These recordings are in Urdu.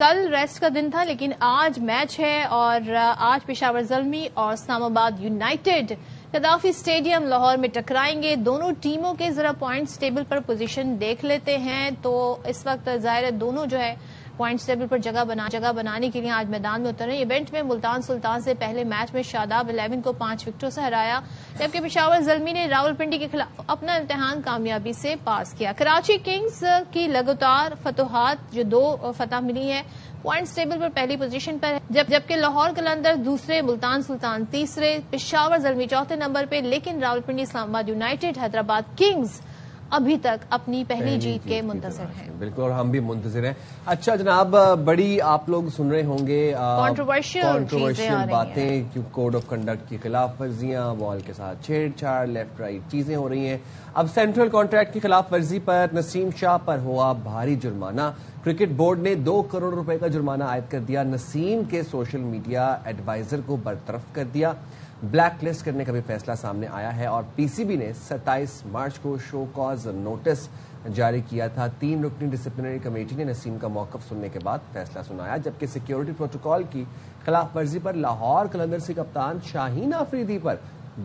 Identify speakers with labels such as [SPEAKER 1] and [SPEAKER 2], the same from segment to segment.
[SPEAKER 1] کل ریسٹ کا دن تھا لیکن آج میچ ہے اور آج پشاور زلمی اور اسلام آباد یونائیٹڈ قذافی اسٹیڈیم لاہور میں ٹکرائیں گے. دونوں ٹیموں کے ذرا پوائنٹس ٹیبل پر پوزیشن دیکھ لیتے ہیں. تو اس وقت ظاہر ہے دونوں جو ہے پوائنٹس ٹیبل پر جگہ بنانے کے لیے آج میدان میں اترے. ایونٹ میں ملتان سلطان سے پہلے میچ میں شاداب 11 کو 5 وکٹوں سے ہرایا، جبکہ پشاور زلمی نے راولپنڈی کے خلاف اپنا امتحان کامیابی سے پاس کیا. کراچی کنگز کی لگاتار فتوحات جو 2 فتح ملی ہے، پوائنٹس ٹیبل پر پہلی پوزیشن پر ہے، جبکہ لاہور قلندر دوسرے، ملتان سلطان تیسرے، پشاور زلمی چوتھے نمبر پہ. لیکن راولپنڈی اسلام آباد یونائیٹڈ حیدرآباد کنگز ابھی تک اپنی پہلی جیت کے منتظر ہیں.
[SPEAKER 2] بالکل، اور ہم بھی منتظر ہیں. اچھا جناب، بڑی آپ لوگ سن رہے ہوں گے کنٹروورشل باتیں، کوڈ آف کنڈکٹ کی خلاف ورزیاں، بال کے ساتھ چھیڑ چھاڑ، لیفٹ رائٹ چیزیں ہو رہی ہیں. اب سینٹرل کانٹریکٹ کی خلاف ورزی پر نسیم شاہ پر ہوا بھاری جرمانہ. کرکٹ بورڈ نے 2 کروڑ روپے کا جرمانہ عائد کر دیا. نسیم کے سوشل میڈیا ایڈوائزر کو برطرف کر دیا. بلیک لسٹ کرنے کا بھی فیصلہ سامنے آیا ہے اور پی سی بی نے 27 مارچ کو شو کاز نوٹس جاری کیا تھا. 3 رکنی ڈسپلنری کمیٹی نے نسیم کا موقف سننے کے بعد فیصلہ سنایا، جبکہ سیکیورٹی پروٹوکول کی خلاف ورزی پر لاہور قلندرز کے کپتان شاہین آفریدی پر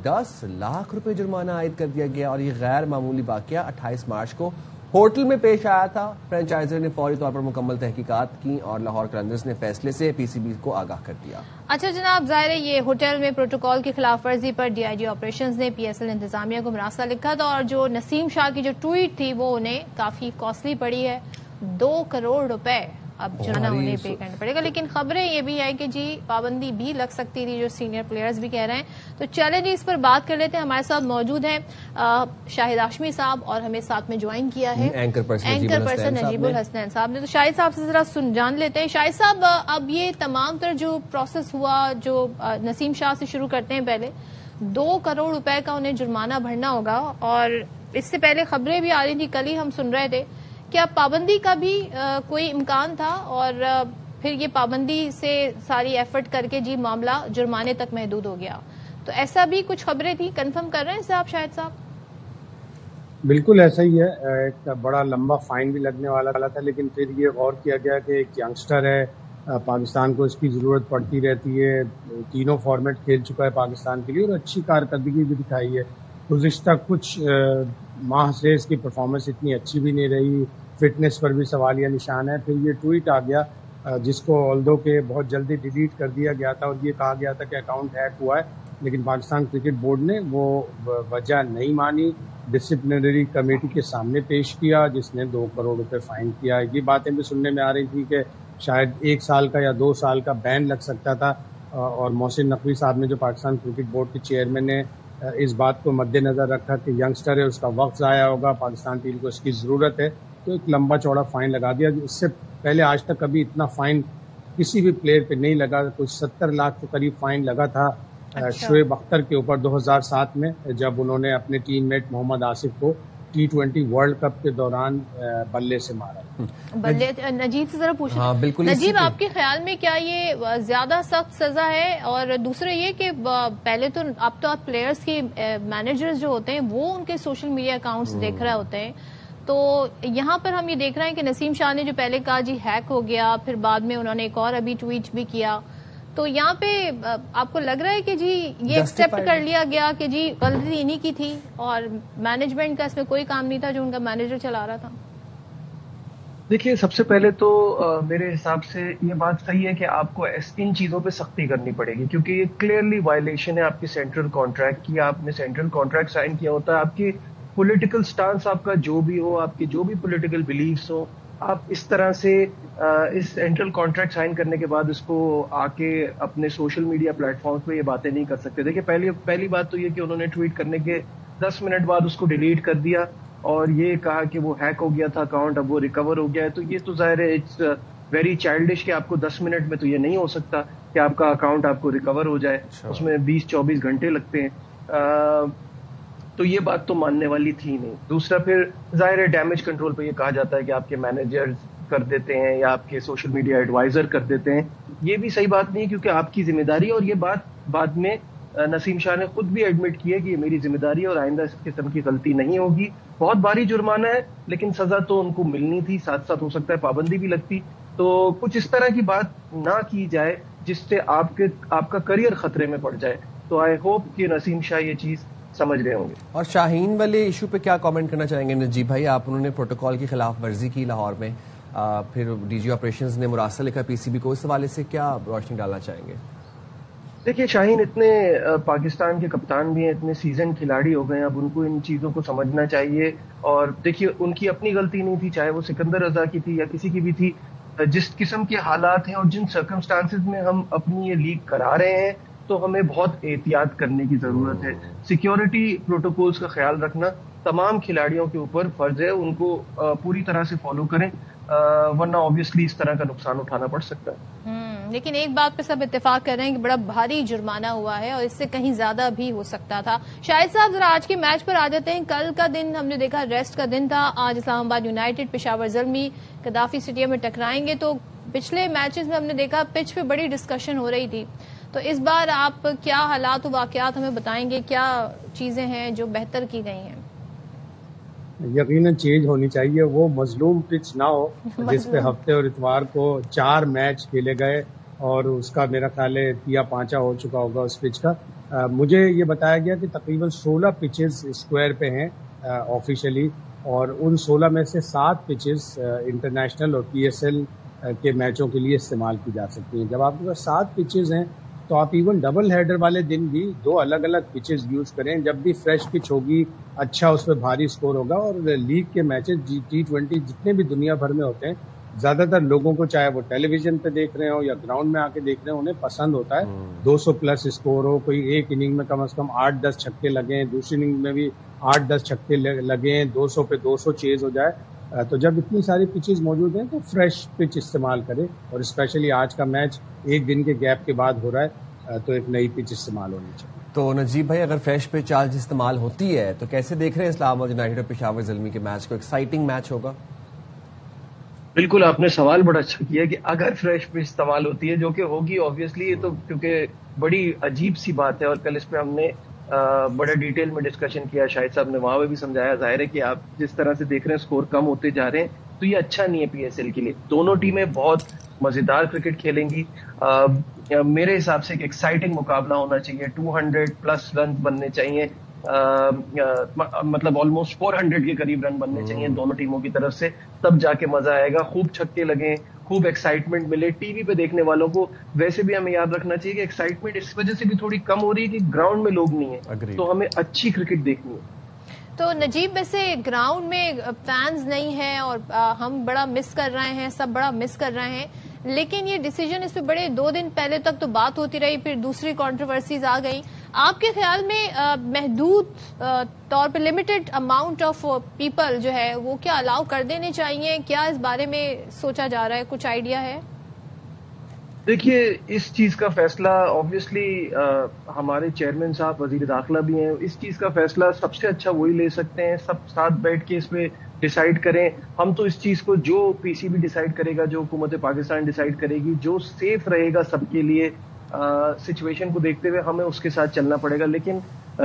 [SPEAKER 2] 10 لاکھ روپے جرمانہ عائد کر دیا گیا. اور یہ غیر معمولی واقعہ 28 مارچ کو ہوٹل میں پیش آیا تھا. فرینچائزر نے فوری طور پر مکمل تحقیقات کی اور لاہور قلندرز نے فیصلے سے پی سی بی کو آگاہ کر دیا.
[SPEAKER 1] اچھا جناب، ظاہر ہے یہ ہوٹل میں پروٹوکول کی خلاف ورزی پر ڈی آئی جی آپریشنز نے پی ایس ایل انتظامیہ کو مراسلہ لکھا تھا، اور جو نسیم شاہ کی جو ٹویٹ تھی وہ انہیں کافی کاسٹلی پڑی ہے. 2 کروڑ روپے اب جانا انہیں پے کرنا پڑے گا. لیکن خبریں یہ بھی ہیں کہ جی پابندی بھی لگ سکتی تھی، جو سینئر پلیئرز بھی کہہ رہے ہیں. تو چلیں جی اس پر بات کر لیتے ہیں. ہمارے ساتھ موجود ہیں شاہد ہاشمی صاحب، اور ہمیں ساتھ میں جوائن کیا ہے اینکر پرسن نجیب الحسنین صاحب نے. تو شاہد صاحب سے ذرا جان لیتے ہیں. شاہد صاحب، اب یہ تمام تر جو پروسیس ہوا، جو نسیم شاہ سے شروع کرتے ہیں، پہلے 2 کروڑ روپے کا انہیں جرمانہ بھرنا ہوگا، اور اس سے پہلے خبریں بھی آ رہی تھی، کل ہی ہم سن رہے تھے کیا پابندی کا بھی کوئی امکان تھا، اور پھر یہ پابندی سے ساری ایفرٹ کر کے جی معاملہ جرمانے تک محدود ہو گیا. تو ایسا بھی کچھ خبریں تھی، کنفرم کر رہے ہیں اسے آپ شاہد صاحب؟
[SPEAKER 3] بالکل ایسا ہی ہے. ایک بڑا لمبا فائن بھی لگنے والا تھا، لیکن پھر یہ غور کیا گیا کہ ایک ینگسٹر ہے، پاکستان کو اس کی ضرورت پڑتی رہتی ہے، تینوں فارمیٹ کھیل چکا ہے پاکستان کے لیے اور اچھی کارکردگی بھی دکھائی ہے. گزشتہ کچھ ماہ سے اس کی پرفارمنس اتنی اچھی بھی نہیں رہی، فٹنس پر بھی سوالیہ نشان ہے. پھر یہ ٹویٹ آ گیا جس کو آلدو کہ بہت جلدی ڈیلیٹ کر دیا گیا تھا، اور یہ کہا گیا تھا کہ اکاؤنٹ ہیک ہوا ہے، لیکن پاکستان کرکٹ بورڈ نے وہ وجہ نہیں مانی، ڈسپلنری کمیٹی کے سامنے پیش کیا، جس نے 2 کروڑ روپے فائن کیا. یہ باتیں بھی سننے میں آ رہی تھی کہ شاید 1 سال کا یا 2 سال کا بین لگ سکتا تھا، اور محسن نقوی صاحب نے جو پاکستان کرکٹ بورڈ کے چیئرمین نے اس بات کو مد نظر رکھا کہ ینگسٹر ہے، اس کا وقت ضائع ہوگا، پاکستان ٹیم کو اس کی ضرورت ہے، تو ایک لمبا چوڑا فائن لگا دیا. اس سے پہلے آج تک کبھی اتنا فائن کسی بھی پلیئر پہ نہیں لگا. کچھ 70 لاکھ کے قریب فائن لگا تھا شعیب اختر کے اوپر 2007 میں، جب انہوں نے اپنے ٹیم میٹ محمد آصف کو T20 ورلڈ کپ کے دوران بلے سے مارا.
[SPEAKER 1] نجیب سے ذرا پوچھیں. نجیب، آپ کے خیال میں کیا یہ زیادہ سخت سزا ہے؟ اور دوسرا یہ کہ پہلے تو اب تو آپ پلیئرز کے مینیجرز جو ہوتے ہیں وہ ان کے سوشل میڈیا اکاؤنٹس دیکھ رہے ہوتے ہیں، تو یہاں پر ہم یہ دیکھ رہے ہیں کہ نسیم شاہ نے جو پہلے کہا جی ہیک ہو گیا، پھر بعد میں انہوں نے ایک اور ابھی ٹویٹ بھی کیا، تو یہاں پہ آپ کو لگ رہا ہے کہ جی یہ ایکسپٹ کر لیا گیا کہ جی غلطی انہی کی تھی اور مینجمنٹ کا اس میں کوئی کام نہیں تھا جو ان کا مینیجر چلا رہا تھا؟
[SPEAKER 4] دیکھیے، سب سے پہلے تو میرے حساب سے یہ بات صحیح ہے کہ آپ کو ان چیزوں پہ سختی کرنی پڑے گی، کیونکہ یہ کلیئرلی وائلیشن ہے آپ کی سینٹرل کانٹریکٹ کی. آپ نے سینٹرل کانٹریکٹ سائن کیا ہوتا ہے، آپ کی پولیٹیکل سٹانس آپ کا جو بھی ہو، آپ کی جو بھی پولیٹیکل بلیفز ہو، آپ اس طرح سے اس سینٹرل کانٹریکٹ سائن کرنے کے بعد اس کو آ کے اپنے سوشل میڈیا پلیٹ فارمز پہ یہ باتیں نہیں کر سکتے. دیکھیے، پہلی بات تو یہ کہ انہوں نے ٹویٹ کرنے کے 10 منٹ بعد اس کو ڈیلیٹ کر دیا اور یہ کہا کہ وہ ہیک ہو گیا تھا اکاؤنٹ، اب وہ ریکور ہو گیا ہے. تو یہ تو ظاہر ہے اٹس ویری چائلڈش کہ آپ کو 10 منٹ میں تو یہ نہیں ہو سکتا کہ آپ کا اکاؤنٹ آپ کو ریکور ہو جائے، اس میں 20-24 گھنٹے لگتے ہیں. تو یہ بات تو ماننے والی تھی نہیں. دوسرا پھر ظاہر ہے ڈیمیج کنٹرول پہ یہ کہا جاتا ہے کہ آپ کے مینیجر کر دیتے ہیں یا آپ کے سوشل میڈیا ایڈوائزر کر دیتے ہیں. یہ بھی صحیح بات نہیں ہے، کیونکہ آپ کی ذمہ داری ہے، اور یہ بات بعد میں نسیم شاہ نے خود بھی ایڈمٹ کی ہے کہ یہ میری ذمہ داری ہے اور آئندہ اس قسم کی غلطی نہیں ہوگی. بہت بھاری جرمانہ ہے، لیکن سزا تو ان کو ملنی تھی، ساتھ ساتھ ہو سکتا ہے پابندی بھی لگتی. تو کچھ اس طرح کی بات نہ کی جائے جس سے آپ کا کریئر خطرے میں پڑ جائے. تو آئی ہوپ کہ نسیم شاہ یہ چیز سمجھ رہے ہوں گے. اور
[SPEAKER 2] شاہین والے ایشو پہ کیا کامنٹ کرنا چاہیں گے نجیب بھائی؟ انہوں نے پروٹوکول کی خلاف ورزی کی لاہور میں، پھر ڈی جی آپریشنز نے مراسلہ لکھا پی سی بی کو، اس حوالے سے کیا روشنی ڈالنا چاہیں گے؟
[SPEAKER 4] دیکھیے شاہین اتنے پاکستان کے کپتان بھی ہیں، اتنے سیزن کھلاڑی ہو گئے ہیں، اب ان کو ان چیزوں کو سمجھنا چاہیے. اور دیکھیے ان کی اپنی غلطی نہیں تھی، چاہے وہ سکندر رضا کی تھی یا کسی کی بھی تھی. جس قسم کے حالات ہیں اور جن سرکمسٹانسز میں ہم اپنی یہ لیگ کرا رہے ہیں تو ہمیں بہت احتیاط کرنے کی ضرورت ہے. سیکیورٹی پروٹوکولز کا خیال رکھنا تمام کھلاڑیوں کے اوپر فرض ہے، ان کو پوری طرح سے فالو کریں، ورنہ آبویسلی اس طرح کا نقصان اٹھانا پڑ سکتا ہے.
[SPEAKER 1] لیکن ایک بات پہ سب اتفاق کر رہے ہیں کہ بڑا بھاری جرمانہ ہوا ہے اور اس سے کہیں زیادہ بھی ہو سکتا تھا. شاہد صاحب ذرا آج کے میچ پر آ جاتے ہیں. کل کا دن ہم نے دیکھا ریسٹ کا دن تھا. آج اسلام آباد United Peshawar Zalmi Gaddafi stadium میں ٹکرائیں گے. تو پچھلے میچز میں ہم نے دیکھا پچ پہ بڑی ڈسکشن ہو رہی تھی. تو اس بار آپ کیا حالات و واقعات ہمیں بتائیں گے؟ کیا چیزیں ہیں جو بہتر کی گئی ہیں؟
[SPEAKER 3] یقیناً چینج ہونی چاہیے. وہ مظلوم پچ نہ ہو جس پہ ہفتے اور اتوار کو 4 میچ کھیلے گئے اور اس کا میرا خیال ہے تیا پانچا ہو چکا ہوگا اس پچ کا. مجھے یہ بتایا گیا کہ تقریباً 16 پچز اسکوائر پہ ہیں آفیشلی، اور ان 16 میں سے 7 پچز انٹرنیشنل اور پی ایس ایل کے میچوں کے لیے استعمال کی جا سکتی ہیں. جب آپ کے پاس 7 پچز ہیں تو آپ ایون ڈبل ہیڈر والے دن بھی 2 الگ الگ پچز یوز کریں. جب بھی فریش پچ ہوگی اچھا اس پہ بھاری سکور ہوگا. اور لیگ کے میچز T20 جتنے بھی دنیا بھر میں ہوتے ہیں، زیادہ تر لوگوں کو چاہے وہ ٹیلی ویژن پہ دیکھ رہے ہوں یا گراؤنڈ میں آ کے دیکھ رہے ہوں، انہیں پسند ہوتا ہے 200 پلس اسکور ہو. کوئی ایک اننگ میں کم از کم 8-10 چھکے لگیں، دوسری اننگ میں بھی 8-10 چھکے لگیں، 200 پہ 200 چیز ہو جائے. تو جب اتنی ساری پچز موجود ہیں تو فریش پچ استعمال کریں. اور اسپیشلی آج کا میچ ایک دن کے گیپ کے بعد ہو رہا ہے تو ایک نئی پچ استعمال ہونی چاہیے.
[SPEAKER 2] تو نجیب بھائی اگر فریش پچ آج استعمال ہوتی ہے تو کیسے دیکھ رہے ہیں اسلام آباد یونائیٹڈ اور پشاور زلمی کے میچ کو؟ ایکسائٹنگ میچ ہوگا.
[SPEAKER 4] بالکل آپ نے سوال بڑا اچھا کیا کہ اگر فریش پچ استعمال ہوتی ہے، جو کہ ہوگی آبویسلی، یہ تو کیونکہ بڑی عجیب سی بات ہے. اور کل اس پہ ہم نے بڑے ڈیٹیل میں ڈسکشن کیا، شاہد صاحب نے وہاں پہ بھی سمجھایا. ظاہر ہے کہ آپ جس طرح سے دیکھ رہے ہیں سکور کم ہوتے جا رہے ہیں تو یہ اچھا نہیں ہے پی ایس ایل کے لیے. دونوں ٹیمیں بہت مزیدار کرکٹ کھیلیں گی. میرے حساب سے ایک ایکسائٹنگ مقابلہ ہونا چاہیے. 200 پلس رن بننے چاہیے، مطلب آلموسٹ 400 کے قریب رن بننے چاہیے دونوں ٹیموں کی طرف سے، تب جا کے مزہ آئے گا. خوب چھکے لگیں، خوب ایکسائٹمنٹ ملے ٹی وی پہ دیکھنے والوں کو. ویسے بھی ہمیں یاد رکھنا چاہیے کہ ایکسائٹمنٹ اس وجہ سے بھی تھوڑی کم ہو رہی ہے کہ گراؤنڈ میں لوگ نہیں ہیں، تو ہمیں اچھی کرکٹ دیکھنی ہے.
[SPEAKER 1] تو نجیب ویسے گراؤنڈ میں فینز نہیں ہیں اور ہم بڑا مس کر رہے ہیں، سب بڑا مس کر رہے ہیں، لیکن یہ ڈیسیجن اس پہ بڑے 2 دن پہلے تک تو بات ہوتی رہی، پھر دوسری کنٹروورسیز آ گئی. آپ کے خیال میں محدود طور پہ لمیٹڈ اماؤنٹ آف پیپل جو ہے وہ کیا الاؤ کر دینے چاہیے؟ کیا اس بارے میں سوچا جا رہا ہے؟ کچھ آئیڈیا ہے؟
[SPEAKER 4] دیکھیے اس چیز کا فیصلہ آبویسلی ہمارے چیئرمین صاحب وزیر داخلہ بھی ہیں. اس چیز کا فیصلہ سب سے اچھا وہی لے سکتے ہیں، سب ساتھ بیٹھ کے اس پہ ڈیسائیڈ کریں. ہم تو اس چیز کو جو پی سی بی ڈیسائیڈ کرے گا، جو حکومت پاکستان ڈیسائیڈ کرے گی، جو سیف رہے گا سب کے لیے سچویشن کو دیکھتے ہوئے ہمیں اس کے ساتھ چلنا پڑے گا. لیکن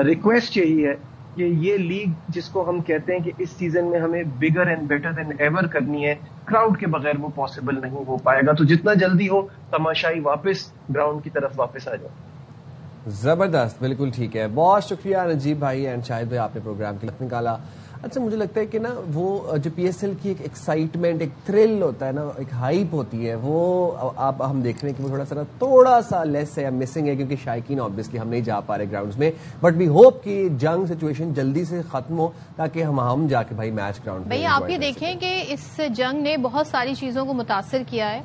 [SPEAKER 4] ریکویسٹ یہی ہے کہ یہ لیگ جس کو ہم کہتے ہیں کہ اس سیزن میں ہمیں bigger and better than ever کرنی ہے، کراؤڈ کے بغیر وہ پاسبل نہیں ہو پائے گا. تو جتنا جلدی ہو تماشائی واپس گراؤنڈ کی طرف واپس آ جائے.
[SPEAKER 2] زبردست، بالکل ٹھیک ہے. بہت شکریہ نجیب بھائی اینڈ شاہد بھائی، آپ نے پروگرام کے لیے نکالا. اچھا مجھے لگتا ہے کہ نا وہ جو پی ایس ایل کی ایک ایکسائٹمنٹ، ایک تھرل ہوتا ہے نا، ایک ہائپ ہوتی ہے، وہ اب ہم دیکھ رہے ہیں کہ وہ تھوڑا سا لیس ہے یا مسنگ ہے، کیونکہ شائقین آبویسلی ہم نہیں جا پا رہے گراؤنڈز میں. بٹ وی ہوپ کہ جنگ سچویشن جلدی سے ختم ہو تاکہ ہم جا کے بھائی میچ گراؤنڈ.
[SPEAKER 1] بھائی آپ یہ دیکھیں کہ اس جنگ نے بہت ساری چیزوں کو متاثر کیا ہے.